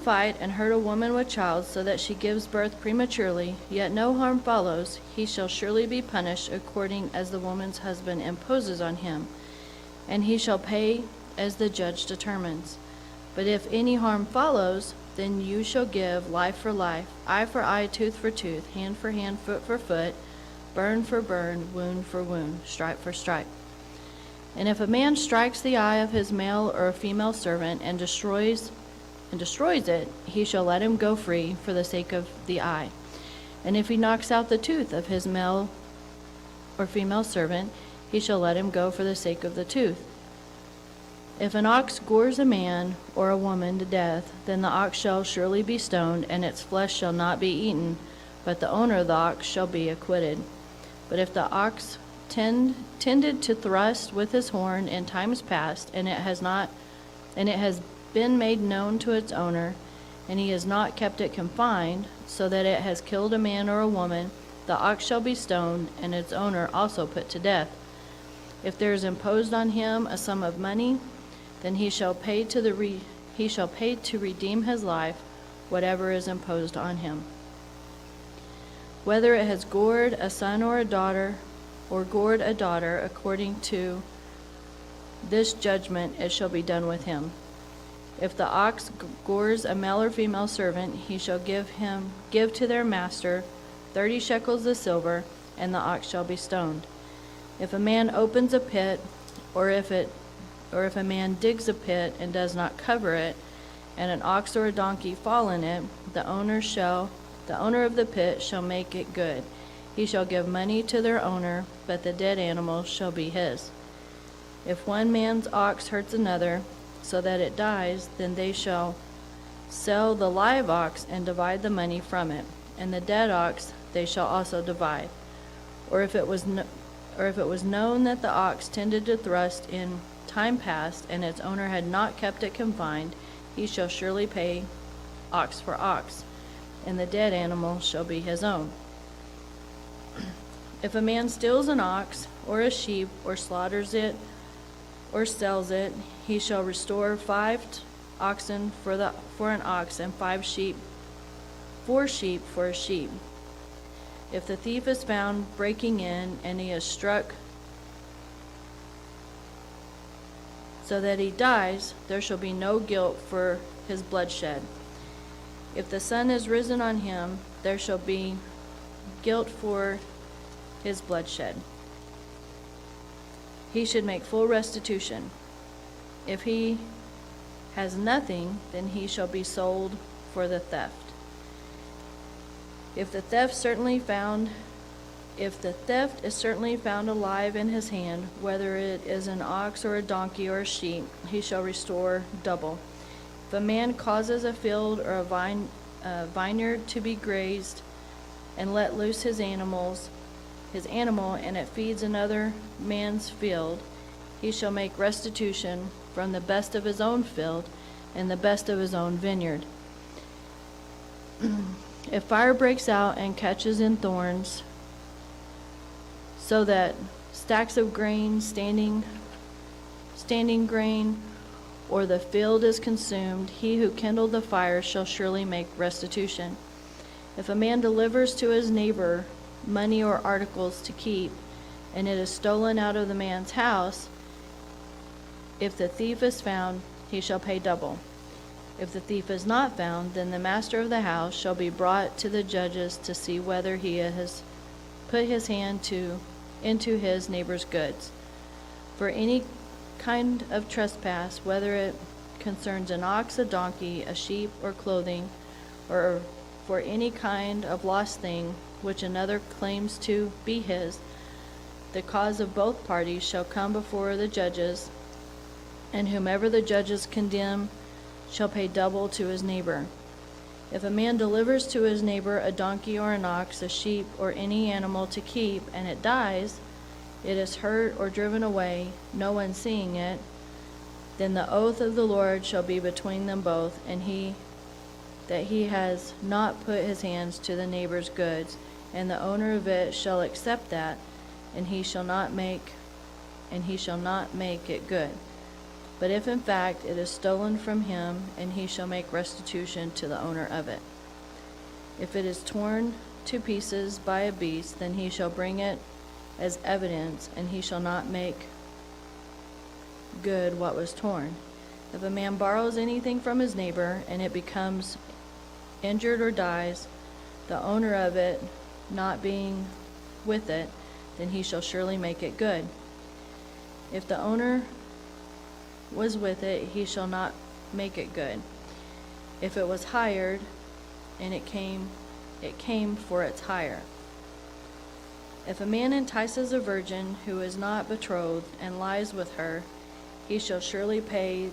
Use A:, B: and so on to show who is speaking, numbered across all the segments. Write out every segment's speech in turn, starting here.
A: fight and hurt a woman with child so that she gives birth prematurely, yet no harm follows, he shall surely be punished according as the woman's husband imposes on him, and he shall pay as the judge determines. But if any harm follows, then you shall give life for life, eye for eye, tooth for tooth, hand for hand, foot for foot, burn for burn, wound for wound, stripe for stripe. And if a man strikes the eye of his male or female servant and destroys it, he shall let him go free for the sake of the eye. And if he knocks out the tooth of his male or female servant, he shall let him go for the sake of the tooth. If an ox gores a man or a woman to death, then the ox shall surely be stoned, and its flesh shall not be eaten, but the owner of the ox shall be acquitted. But if the ox tended to thrust with his horn in times past, and it has been made known to its owner, and he has not kept it confined, so that it has killed a man or a woman, the ox shall be stoned, and its owner also put to death. If there is imposed on him a sum of money, then he shall pay to redeem his life whatever is imposed on him. Whether it has gored a son or a daughter, or gored a daughter, according to this judgment it shall be done with him. If the ox gores a male or female servant, he shall give to their master 30 shekels of silver, and the ox shall be stoned. If a man opens a pit, or if a man digs a pit and does not cover it, and an ox or a donkey fall in it, the owner of the pit shall make it good. He shall give money to their owner, but the dead animal shall be his. If one man's ox hurts another, so that it dies, then they shall sell the live ox and divide the money from it, and the dead ox they shall also divide. Or if it was known that the ox tended to thrust in time past, and its owner had not kept it confined, he shall surely pay ox for ox, and the dead animal shall be his own. If a man steals an ox or a sheep, or slaughters it or sells it, he shall restore 5 oxen for an ox, and 4 sheep for a sheep. If the thief is found breaking in, and he is struck so that he dies, there shall be no guilt for his bloodshed. If the sun is risen on him, there shall be guilt for his bloodshed. He should make full restitution. If he has nothing, then he shall be sold for the theft. If the theft is certainly found alive in his hand, whether it is an ox or a donkey or a sheep, he shall restore double. If a man causes a field or a vineyard to be grazed, and let loose his animal, and it feeds another man's field, he shall make restitution from the best of his own field and the best of his own vineyard. If fire breaks out and catches in thorns, so that stacks of grain, standing grain, or the field is consumed, he who kindled the fire shall surely make restitution. If a man delivers to his neighbor money or articles to keep, and it is stolen out of the man's house, if the thief is found, he shall pay double. If the thief is not found, then the master of the house shall be brought to the judges to see whether he has put his hand into his neighbor's goods. For any kind of trespass, whether it concerns an ox, a donkey, a sheep, or clothing, or for any kind of lost thing which another claims to be his, the cause of both parties shall come before the judges, and whomever the judges condemn shall pay double to his neighbor. If a man delivers to his neighbor a donkey or an ox, a sheep, or any animal to keep, and it dies, it is hurt or driven away, no one seeing it, then the oath of the Lord shall be between them both, and that he has not put his hands to the neighbor's goods, and the owner of it shall accept that, and he shall not make it good. But if in fact it is stolen from him, and he shall make restitution to the owner of it. If it is torn to pieces by a beast, then he shall bring it as evidence, and he shall not make good what was torn. If a man borrows anything from his neighbor, and it becomes injured or dies, the owner of it not being with it, then he shall surely make it good. If the owner was with it, he shall not make it good. If it was hired, and it came for its hire. If a man entices a virgin who is not betrothed and lies with her, he shall surely pay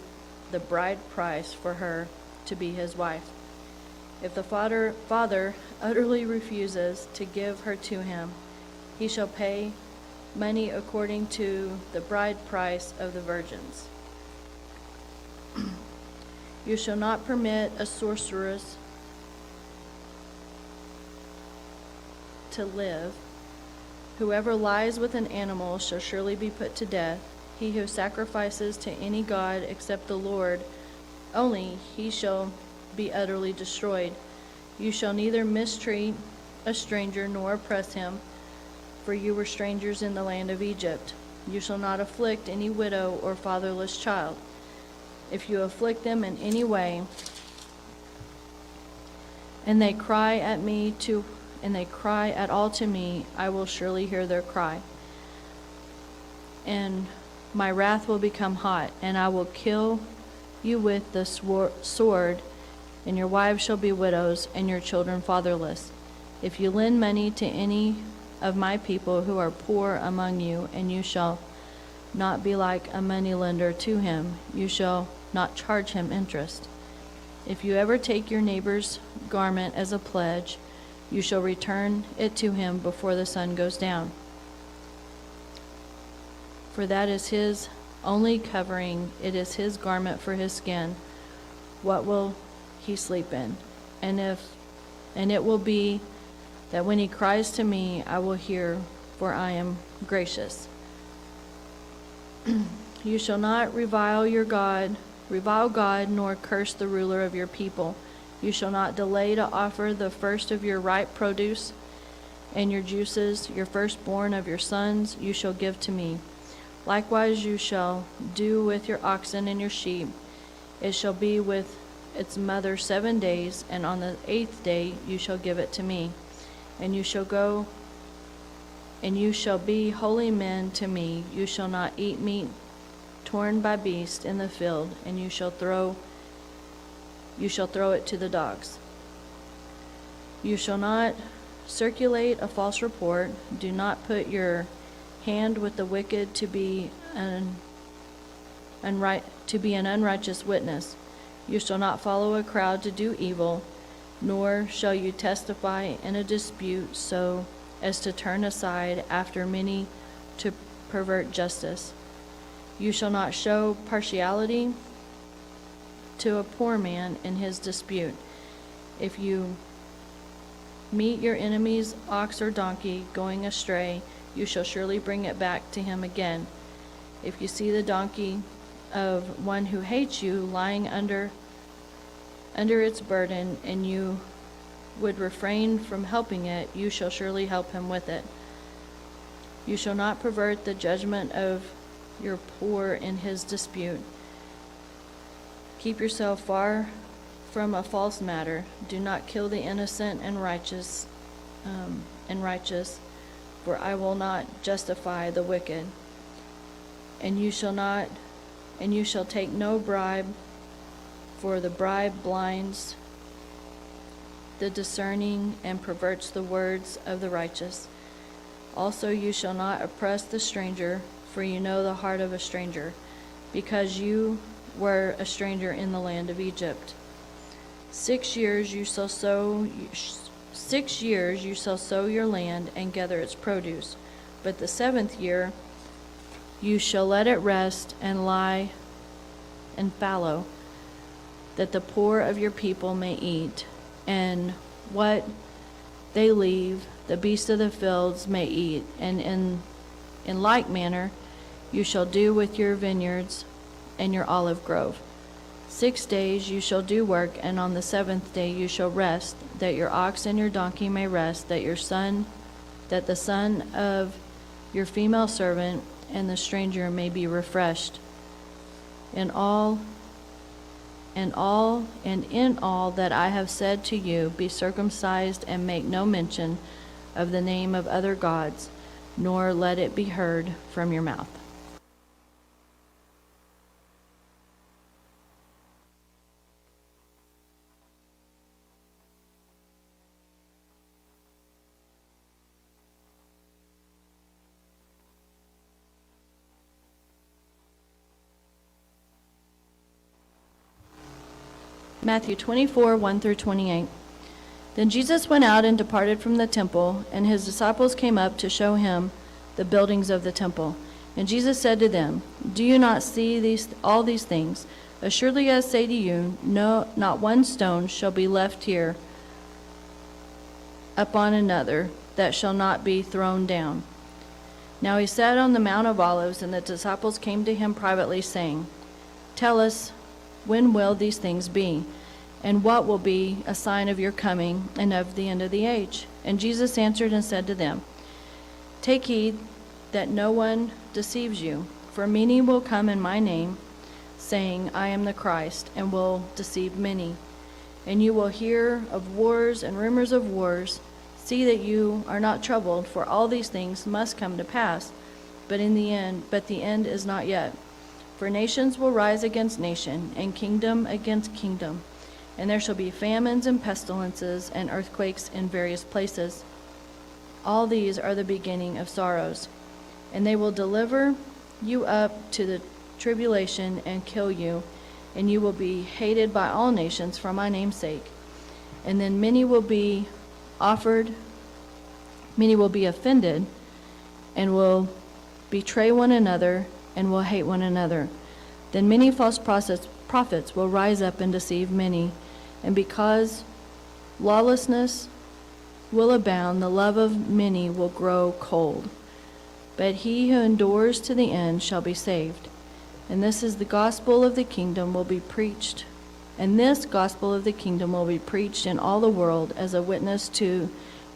A: the bride price for her to be his wife. If the father utterly refuses to give her to him, he shall pay money according to the bride price of the virgins. You shall not permit a sorceress to live. Whoever lies with an animal shall surely be put to death. He who sacrifices to any god except the Lord, only he shall be utterly destroyed. You shall neither mistreat a stranger nor oppress him, for you were strangers in the land of Egypt. You shall not afflict any widow or fatherless child. If you afflict them in any way, and they cry at all to me, I will surely hear their cry. And my wrath will become hot, and I will kill you with the sword, and your wives shall be widows, and your children fatherless. If you lend money to any of my people who are poor among you, and you shall not be like a moneylender to him, you shall not charge him interest. If you ever take your neighbor's garment as a pledge, you shall return it to him before the sun goes down. For that is his only covering, it is his garment for his skin. What will he sleep in? And it will be that when he cries to me, I will hear, for I am gracious. You shall not revile God, nor curse the ruler of your people. You shall not delay to offer the first of your ripe produce, and your juices, your firstborn of your sons, you shall give to me. Likewise you shall do with your oxen and your sheep. It shall be with its mother 7 days, and on the 8th day you shall give it to me. And you shall go, and you shall be holy men to me. You shall not eat meat torn by beasts in the field, and you shall throw it to the dogs. You shall not circulate a false report. Do not put your hand with the wicked to be an unrighteous witness. You shall not follow a crowd to do evil, nor shall you testify in a dispute so as to turn aside after many to pervert justice. You shall not show partiality to a poor man in his dispute. If you meet your enemy's ox or donkey going astray, you shall surely bring it back to him again. If you see the donkey of one who hates you lying under its burden, and you would refrain from helping it, you shall surely help him with it. You shall not pervert the judgment of your poor in his dispute. Keep yourself far from a false matter. Do not kill the innocent and righteous, for I will not justify the wicked. And you shall take no bribe, for the bribe blinds the discerning and perverts the words of the righteous. Also you shall not oppress the stranger, for you know the heart of a stranger, because you were a stranger in the land of Egypt. 6 years you shall sow your land and gather its produce, but the 7th year you shall let it rest and lie and fallow, that the poor of your people may eat, and what they leave the beasts of the fields may eat. And in like manner you shall do with your vineyards and your olive grove. 6 days you shall do work, and on the seventh day you shall rest, that your ox and your donkey may rest, that the son of your female servant and the stranger may be refreshed. In all in all that I have said to you, be circumcised and make no mention of the name of other gods, nor let it be heard from your mouth. Matthew 24, 1 through 28. Then Jesus went out and departed from the temple, and his disciples came up to show him the buildings of the temple. And Jesus said to them, Do you not see all these things? Assuredly I say to you, no, not one stone shall be left here upon another that shall not be thrown down. Now he sat on the Mount of Olives, and the disciples came to him privately, saying, Tell us, when will these things be? And what will be a sign of your coming and of the end of the age? And Jesus answered and said to them, Take heed that no one deceives you, for many will come in my name, saying, I am the Christ, and will deceive many. And you will hear of wars and rumors of wars. See that you are not troubled, for all these things must come to pass, but the end is not yet. For nations will rise against nation, and kingdom against kingdom, and there shall be famines and pestilences and earthquakes in various places. All these are the beginning of sorrows. And they will deliver you up to the tribulation and kill you, and you will be hated by all nations for my name's sake. And then many will be offended, and will betray one another, and will hate one another. Then many false prophets will rise up and deceive many, and because lawlessness will abound, the love of many will grow cold. But he who endures to the end shall be saved. And this gospel of the kingdom will be preached in all the world as a witness to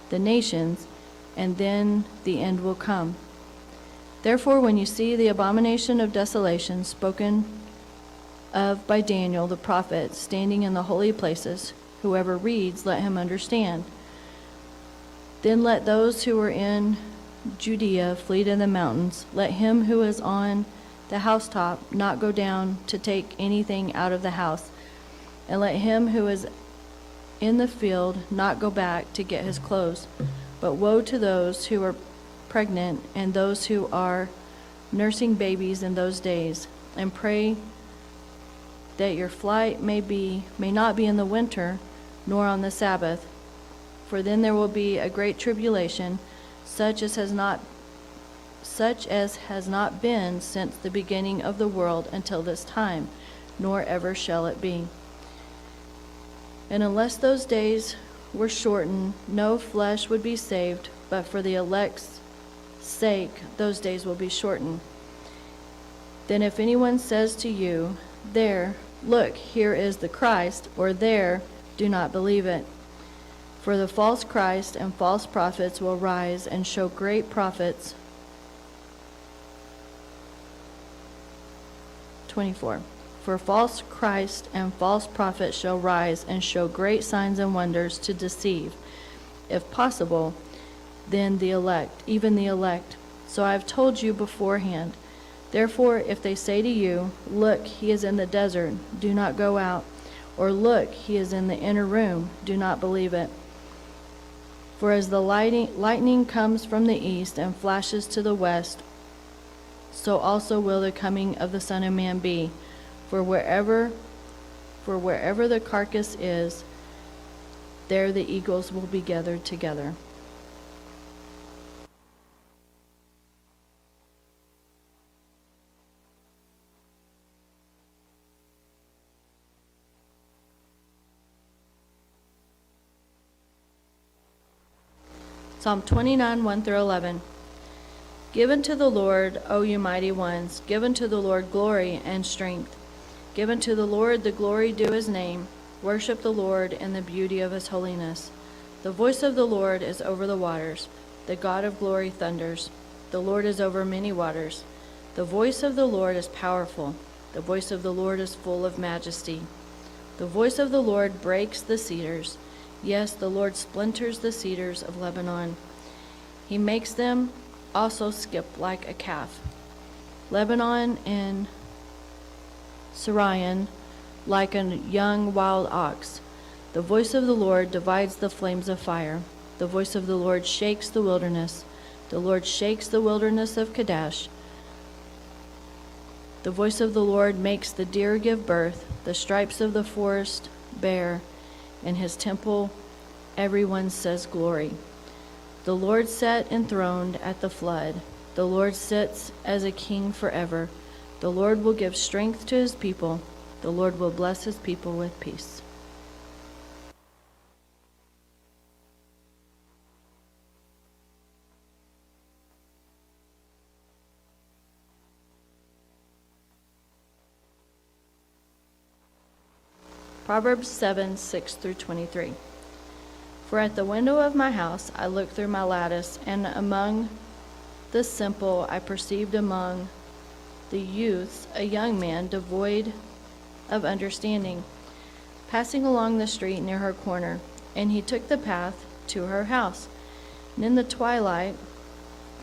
A: the nations, and then the end will come. Therefore, when you see the abomination of desolation spoken of by Daniel the prophet standing in the holy places, whoever reads, let him understand. Then let those who are in Judea flee to the mountains. Let him who is on the housetop not go down to take anything out of the house. And let him who is in the field not go back to get his clothes. But woe to those who are pregnant and those who are nursing babies in those days. And pray that your flight may not be in the winter, nor on the Sabbath. For then there will be a great tribulation, such as has not been since the beginning of the world until this time, nor ever shall it be. And unless those days were shortened, no flesh would be saved, but for the elect's sake those days will be shortened. Then if anyone says to you, There, look, here is the Christ, or there, do not believe it. For the false Christ and false prophets will rise and show great prophets. 24. For false Christ and false prophets shall rise and show great signs and wonders to deceive, if possible, then the elect, even the elect. So I have told you beforehand. Therefore, if they say to you, Look, he is in the desert, do not go out. Or look, he is in the inner room, do not believe it. For as the lightning comes from the east and flashes to the west, so also will the coming of the Son of Man be. For wherever the carcass is, there the eagles will be gathered together. Psalm 29, 1 through 11. Give unto the Lord, O you mighty ones, give unto the Lord glory and strength. Give unto the Lord the glory due his name. Worship the Lord in the beauty of his holiness. The voice of the Lord is over the waters. The God of glory thunders. The Lord is over many waters. The voice of the Lord is powerful. The voice of the Lord is full of majesty. The voice of the Lord breaks the cedars. Yes, the Lord splinters the cedars of Lebanon. He makes them also skip like a calf. Lebanon and Sirion like a young wild ox. The voice of the Lord divides the flames of fire. The voice of the Lord shakes the wilderness. The Lord shakes the wilderness of Kadesh. The voice of the Lord makes the deer give birth. The stripes of the forest bear. In his temple everyone says glory. The Lord sat enthroned at the flood. The Lord sits as a king forever. The Lord will give strength to his people. The Lord will bless his people with peace. Proverbs 7:6-23. For at the window of my house I looked through my lattice, and among the simple I perceived among the youths a young man devoid of understanding, passing along the street near her corner, and he took the path to her house. And in the twilight,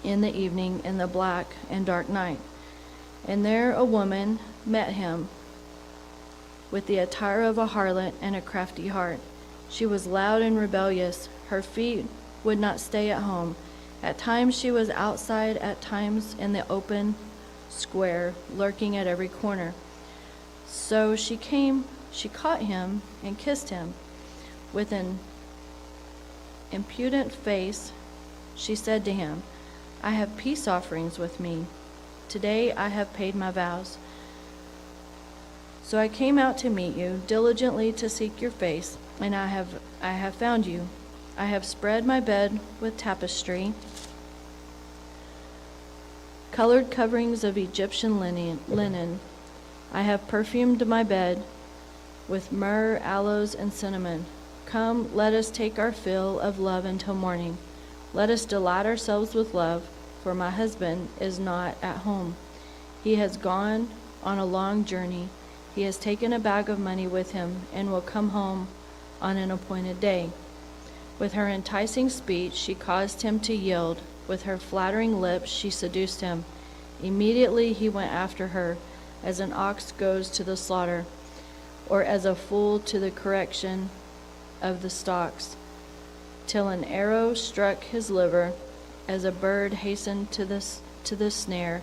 A: in the evening, in the black and dark night, and there a woman met him with the attire of a harlot and a crafty heart. She was loud and rebellious. Her feet would not stay at home. At times she was outside, at times in the open square, lurking at every corner. So she caught him and kissed him. With an impudent face, she said to him, I have peace offerings with me. Today I have paid my vows. So I came out to meet you, diligently to seek your face, and I have found you. I have spread my bed with tapestry, colored coverings of Egyptian linen. I have perfumed my bed with myrrh, aloes, and cinnamon. Come, let us take our fill of love until morning. Let us delight ourselves with love, for my husband is not at home. He has gone on a long journey. He has taken a bag of money with him and will come home on an appointed day. With her enticing speech, she caused him to yield. With her flattering lips, she seduced him. Immediately he went after her, as an ox goes to the slaughter, or as a fool to the correction of the stocks, till an arrow struck his liver, as a bird hastened to the snare.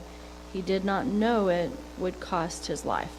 A: He did not know it would cost his life.